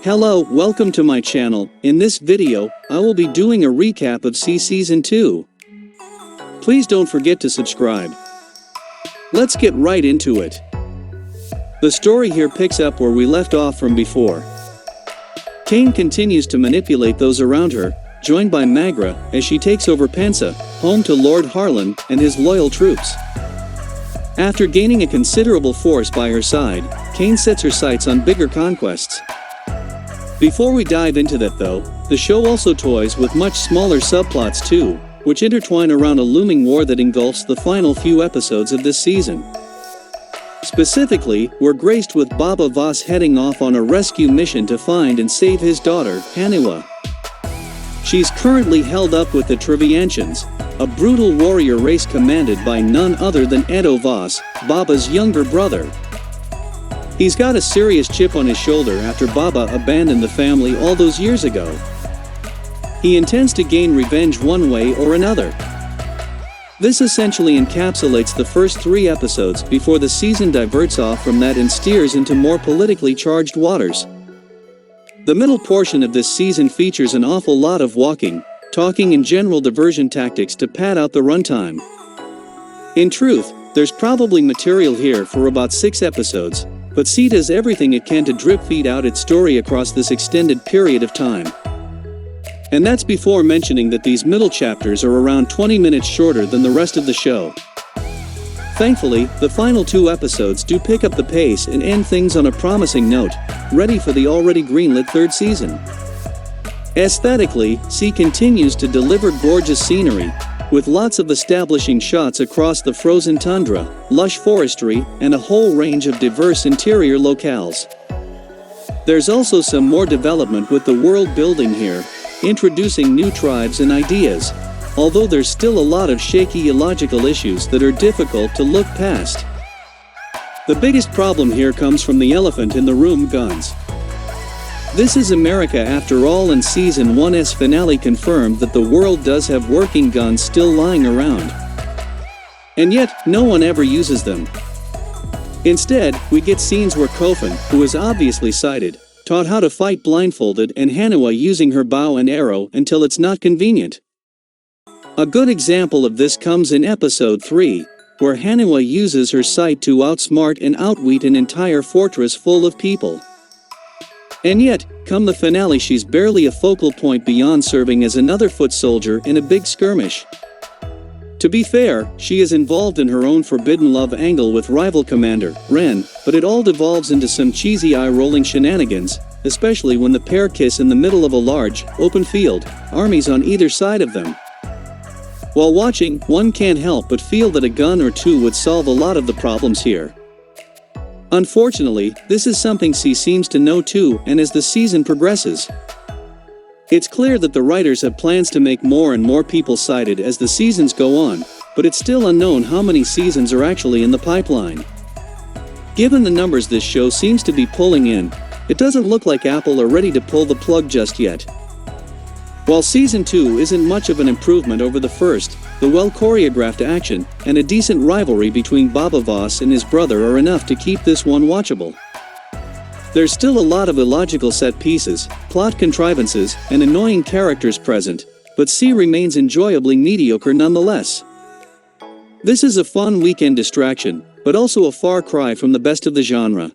Hello, welcome to my channel. In this video, I will be doing a recap of Season 2. Please don't forget to subscribe. Let's get right into it. The story here picks up where we left off from before. Kane continues to manipulate those around her, joined by Magra, as she takes over Pensa, home to Lord Harlan and his loyal troops. After gaining a considerable force by her side, Kane sets her sights on bigger conquests. Before we dive into that though, the show also toys with much smaller subplots too, which intertwine around a looming war that engulfs the final few episodes of this season. Specifically, we're graced with Baba Voss heading off on a rescue mission to find and save his daughter, Haniwa. She's currently held up with the Treviantians, a brutal warrior race commanded by none other than Edo Voss, Baba's younger brother. He's got a serious chip on his shoulder after Baba abandoned the family all those years ago. He intends to gain revenge one way or another. This essentially encapsulates the first 3 episodes before the season diverts off from that and steers into more politically charged waters. The middle portion of this season features an awful lot of walking, talking and general diversion tactics to pad out the runtime. In truth, there's probably material here for about 6 episodes, but C does everything it can to drip-feed out its story across this extended period of time. And that's before mentioning that these middle chapters are around 20 minutes shorter than the rest of the show. Thankfully, the final 2 episodes do pick up the pace and end things on a promising note, ready for the already greenlit 3rd season. Aesthetically, C continues to deliver gorgeous scenery, with lots of establishing shots across the frozen tundra, lush forestry, and a whole range of diverse interior locales. There's also some more development with the world building here, introducing new tribes and ideas, although there's still a lot of shaky illogical issues that are difficult to look past. The biggest problem here comes from the elephant in the room: guns. This is America after all, and Season 1's finale confirmed that the world does have working guns still lying around. And yet, no one ever uses them. Instead, we get scenes where Kofan, who is obviously sighted, taught how to fight blindfolded, and Haniwa using her bow and arrow until it's not convenient. A good example of this comes in Episode 3, where Haniwa uses her sight to outsmart and outwit an entire fortress full of people. And yet, come the finale, she's barely a focal point beyond serving as another foot soldier in a big skirmish. To be fair, she is involved in her own forbidden love angle with rival commander, Ren, but it all devolves into some cheesy eye-rolling shenanigans, especially when the pair kiss in the middle of a large, open field, armies on either side of them. While watching, one can't help but feel that a gun or 2 would solve a lot of the problems here. Unfortunately, this is something C seems to know too, and as the season progresses, it's clear that the writers have plans to make more and more people sighted as the seasons go on, but it's still unknown how many seasons are actually in the pipeline. Given the numbers this show seems to be pulling in, it doesn't look like Apple are ready to pull the plug just yet. While Season 2 isn't much of an improvement over the first, the well-choreographed action and a decent rivalry between Baba Voss and his brother are enough to keep this one watchable. There's still a lot of illogical set pieces, plot contrivances, and annoying characters present, but C remains enjoyably mediocre nonetheless. This is a fun weekend distraction, but also a far cry from the best of the genre.